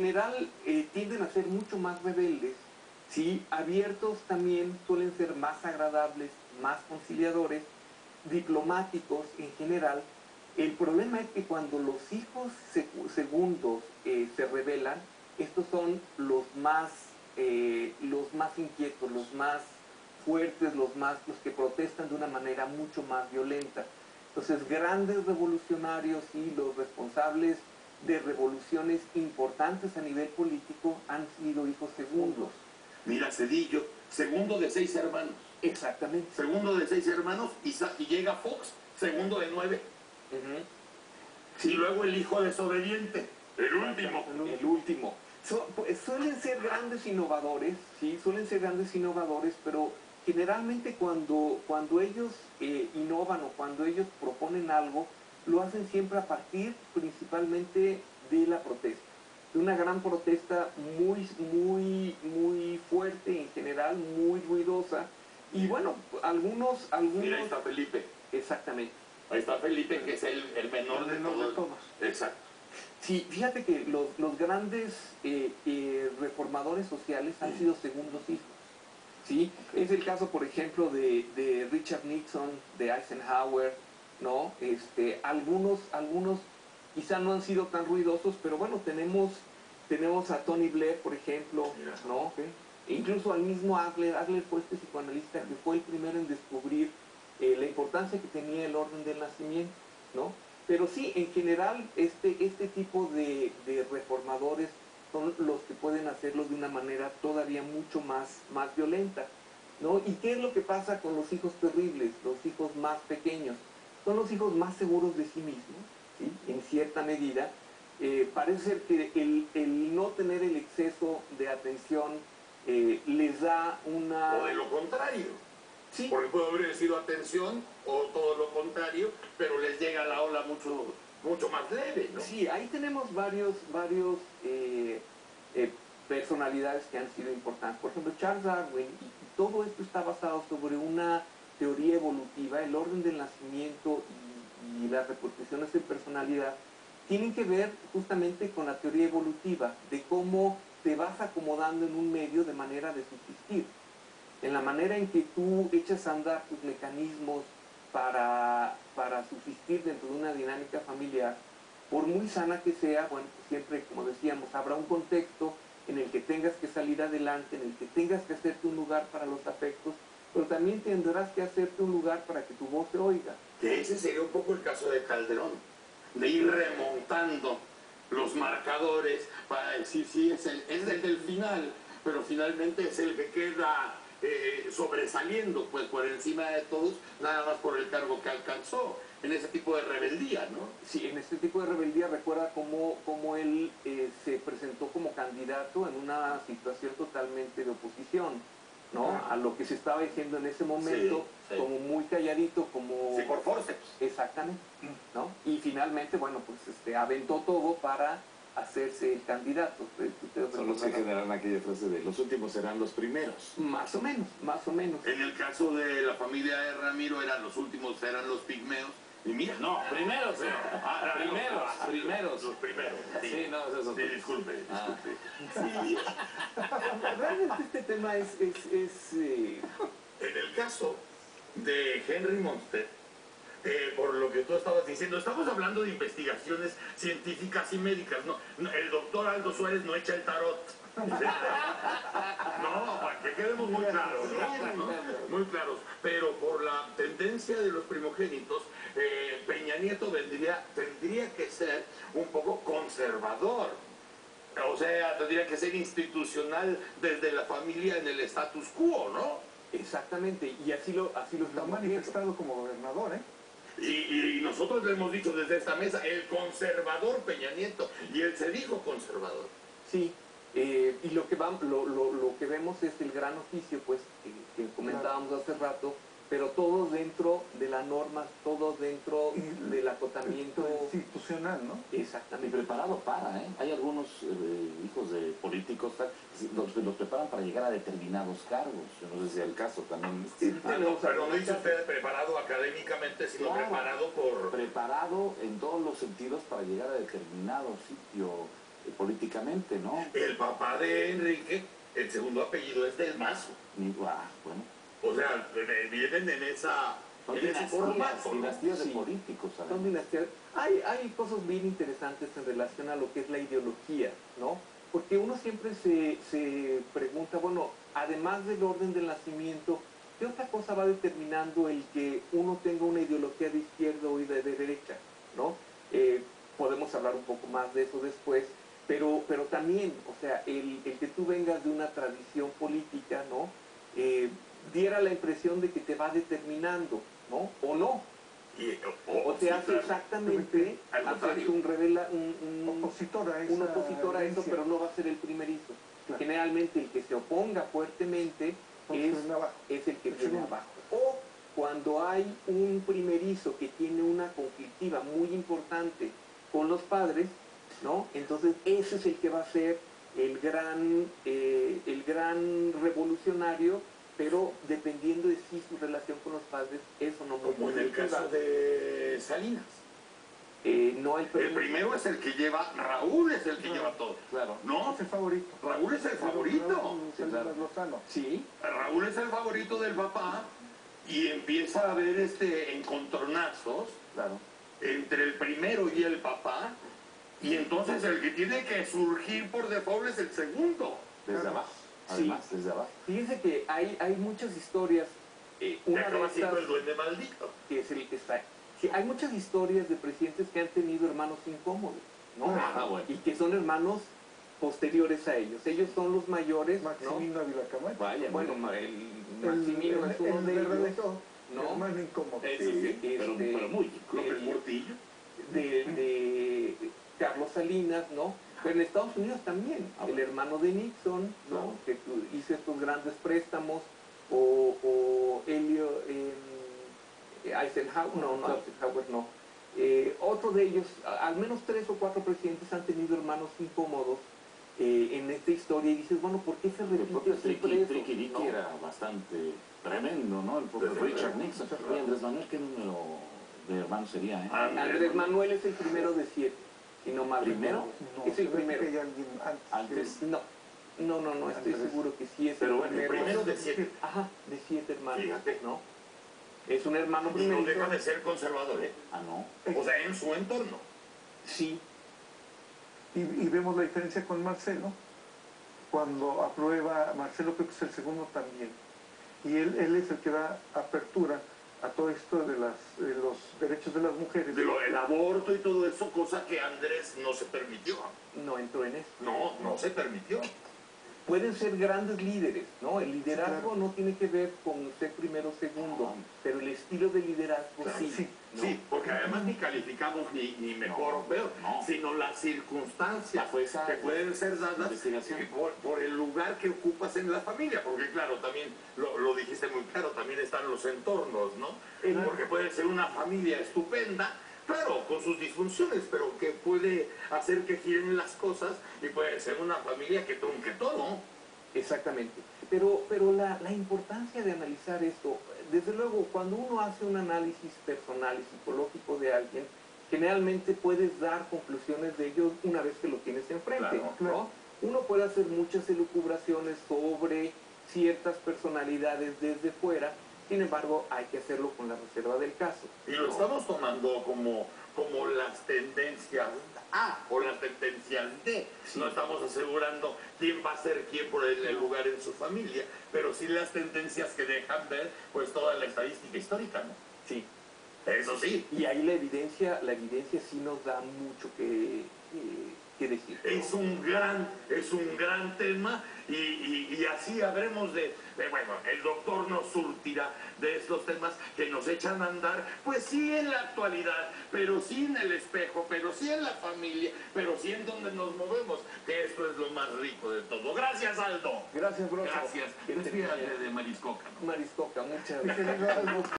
general tienden a ser mucho más rebeldes, ¿sí? Abiertos también suelen ser más agradables, más conciliadores, diplomáticos en general. El problema es que cuando los hijos segundos se rebelan, estos son los más inquietos, los más fuertes, los que protestan de una manera mucho más violenta. Entonces, grandes revolucionarios y los responsables de revoluciones importantes a nivel político han sido hijos segundos. Mira, Cedillo, segundo de 6 hermanos. Exactamente. Segundo de 6 hermanos y llega Fox, segundo de 9. Y luego el hijo desobediente, el último. El último. Suelen ser grandes innovadores, ¿sí? Suelen ser grandes innovadores, pero generalmente cuando ellos innovan o cuando ellos proponen algo, lo hacen siempre a partir principalmente de la protesta. De una gran protesta muy fuerte en general, muy ruidosa. Y bueno, algunos... Mira, ahí está Felipe. Exactamente. Ahí está Felipe, que es el menor de todos. Exacto. Sí, fíjate que los grandes reformadores sociales han sido segundos hijos. ¿Sí? Okay. Es el caso, por ejemplo, de Richard Nixon, de Eisenhower, ¿no? Algunos quizá no han sido tan ruidosos, pero bueno, tenemos a Tony Blair, por ejemplo, ¿no? Okay. E incluso al mismo Adler fue este psicoanalista que fue el primero en descubrir la importancia que tenía el orden del nacimiento, ¿no? Pero sí, en general, este tipo de reformadores son los que pueden hacerlo de una manera todavía mucho más violenta, ¿no? ¿Y qué es lo que pasa con los hijos terribles, los hijos más pequeños? Son los hijos más seguros de sí mismos, ¿sí? En cierta medida. Parece ser que el no tener el exceso de atención les da una... O de lo contrario. Sí. Porque puede haber sido atención o todo lo contrario, pero les llega la ola mucho más leve, ¿no? Sí, ahí tenemos varios personalidades que han sido importantes. Por ejemplo, Charles Darwin, y todo esto está basado sobre una teoría evolutiva. El orden del nacimiento y las repercusiones de personalidad tienen que ver justamente con la teoría evolutiva, de cómo te vas acomodando en un medio de manera de subsistir. En la manera en que tú echas a andar tus mecanismos para subsistir dentro de una dinámica familiar, por muy sana que sea, bueno, siempre, como decíamos, habrá un contexto en el que tengas que salir adelante, en el que tengas que hacerte un lugar para los afectos, pero también tendrás que hacerte un lugar para que tu voz se oiga. Que ese sería un poco el caso de Calderón, de ir remontando los marcadores para decir, sí, es el del final, pero finalmente es el que queda sobresaliendo pues por encima de todos, nada más por el cargo que alcanzó, en ese tipo de rebeldía, ¿no? Sí, en este tipo de rebeldía. Recuerda cómo él se presentó como candidato en una situación totalmente de oposición, ¿no? A lo que se estaba diciendo en ese momento, sí. Como muy calladito, como... Sí, por forceps. Exactamente, ¿no? Y finalmente, bueno, pues aventó todo para hacerse el candidato. Son los que generan aquella frase de los últimos serán los primeros. Más o menos. En el caso de la familia de Ramiro, los últimos eran los pigmeos. Y mira, no, primeros, señor. Primeros. Los primeros. Sí, no, es eso. Sí, disculpe. Sí. Realmente este tema es En el caso de Henry Monster, por lo que tú estabas diciendo, estamos hablando de investigaciones científicas y médicas, ¿no? El doctor Aldo Suárez no echa el tarot. No, para que quedemos muy claros, ¿no? Muy claros. Pero por la tendencia de los primogénitos, Peña Nieto tendría que ser un poco conservador. O sea, tendría que ser institucional desde la familia en el status quo, ¿no? Exactamente, y así lo está manifestado como gobernador, ¿eh? Y nosotros le hemos dicho desde esta mesa, el conservador Peña Nieto, y él se dijo conservador. Sí, y lo que vemos es el gran oficio, pues, que comentábamos hace rato, pero todos dentro de la norma, todos dentro del acotamiento institucional, ¿no? Exactamente. Y preparado para, ¿eh? Hay algunos hijos de políticos los preparan para llegar a determinados cargos. Yo no sé si es el caso también. Pero no dice usted preparado académicamente, sino claro, preparado por... Preparado en todos los sentidos para llegar a determinado sitio políticamente, ¿no? El papá de Enrique, el segundo apellido es del Mazo. Bueno. O sea, vienen en esa... Son en ese formato, ¿no? dinastías de Sí. políticos, Son además. dinastías. Hay cosas bien interesantes en relación a lo que es la ideología, ¿no? Porque uno siempre se pregunta, bueno, además del orden del nacimiento, ¿qué otra cosa va determinando el que uno tenga una ideología de izquierda o de derecha, ¿no? Podemos hablar un poco más de eso después, pero también, o sea, el que tú vengas de una tradición política, ¿no? Diera la impresión de que te va determinando, ¿no? O no. O te sí, hace claro. exactamente, Al contrario. Opositor a un opositor a eso, herencia. pero no va a ser el primerizo. Claro. Generalmente el que se oponga fuertemente Porque viene abajo. es el que El viene segundo. abajo. O cuando hay un primerizo que tiene una conflictiva muy importante con los padres, ¿no? Entonces ese es el que va a ser el gran revolucionario, pero dependiendo de si su relación con los padres es o no muy Como en el positiva. caso de Salinas. No hay El primero es el que lleva, Raúl es el que lleva todo. Claro. No, Es el favorito. Raúl es el favorito. Salinas Lozano. Sí, Raúl es el favorito del papá y empieza a haber encontronazos Claro. entre el primero y el papá, y entonces el que tiene que surgir por default es el segundo. Desde Claro. abajo. Sí. Además, desde abajo. fíjense que hay muchas historias. Que Una de acaba siendo estas, el duende maldito. que es el que está. Sí, hay muchas historias de presidentes que han tenido hermanos incómodos, ¿no? Bueno. Y que son hermanos posteriores a ellos. Ellos son los mayores, ¿no? Maximino Ávila Camacho. Vaya, Bueno, el Maximino es uno de el ellos, verdadero ¿no? hermano incómodo. Eso sí, pero muy López Portillo. de Carlos Salinas, ¿no? Pero en Estados Unidos también, el hermano de Nixon, ¿no? Claro. Que hizo estos grandes préstamos, o Eisenhower, no, Eisenhower no. Otro de ellos, al menos 3 o 4 presidentes han tenido hermanos incómodos en esta historia, y dices, bueno, ¿por qué se El propio repite siempre eso? Tricky Dicky ¿no? era bastante tremendo, ¿no? El propio Desde Richard luego. Nixon. Oye, Andrés Manuel, ¿qué número de hermanos sería, Andrés Manuel es el primero de 7, si no mal ¿Primero? No, es el se ve primero. que hay alguien Antes. No, estoy Andrés. seguro que sí es Pero el bueno, El primero. primero de 7. Ajá, de 7 hermanos, Fíjate. ¿no? Es un hermano Y no primero. deja de ser conservador, ¿eh? Ah, no. O sea, en su entorno. Sí, Y vemos la diferencia con Marcelo. Cuando aprueba, Marcelo creo que es el segundo también. Y él es el que da apertura a todo esto de los derechos de las mujeres. El aborto y todo eso, cosa que Andrés no se permitió. no entró en eso. No se permitió. Pueden ser grandes líderes, ¿no? El liderazgo claro. no tiene que ver con ser primero o segundo, No. pero el estilo de liderazgo Claro, sí. ¿no? Sí, porque además ni calificamos ni mejor o peor, no. sino las circunstancias Bajo esa que pueden ser dadas investigación. por el lugar que ocupas en la familia, porque claro, también lo dijiste muy claro, también están los entornos, ¿no? Porque puede ser una familia estupenda, claro, con sus disfunciones, pero que puede hacer que giren las cosas, y puede ser una familia que trunque todo. Exactamente. Pero la importancia de analizar esto, desde luego, cuando uno hace un análisis personal y psicológico de alguien, generalmente puedes dar conclusiones de ello una vez que lo tienes enfrente, Claro, ¿no? Uno puede hacer muchas elucubraciones sobre ciertas personalidades desde fuera, sin embargo, hay que hacerlo con la reserva del caso. Y lo estamos tomando como las tendencias A o las tendencias D. Sí. No estamos asegurando quién va a ser quién por el lugar en su familia, pero sí las tendencias que dejan ver pues toda la estadística histórica, ¿no? Sí. Eso sí, Y ahí la evidencia sí nos da mucho que decir. es un gran tema, y así habremos bueno, el doctor nos surtirá de estos temas que nos echan a andar, pues sí en la actualidad, pero sí en el espejo, pero sí en la familia, pero sí en donde nos movemos, que esto es lo más rico de todo. Gracias, Aldo. Gracias, Broso. Gracias. Que te Despídate de Mariscoca, ¿no? Mariscoca, muchas Mi gracias. querido Aldo,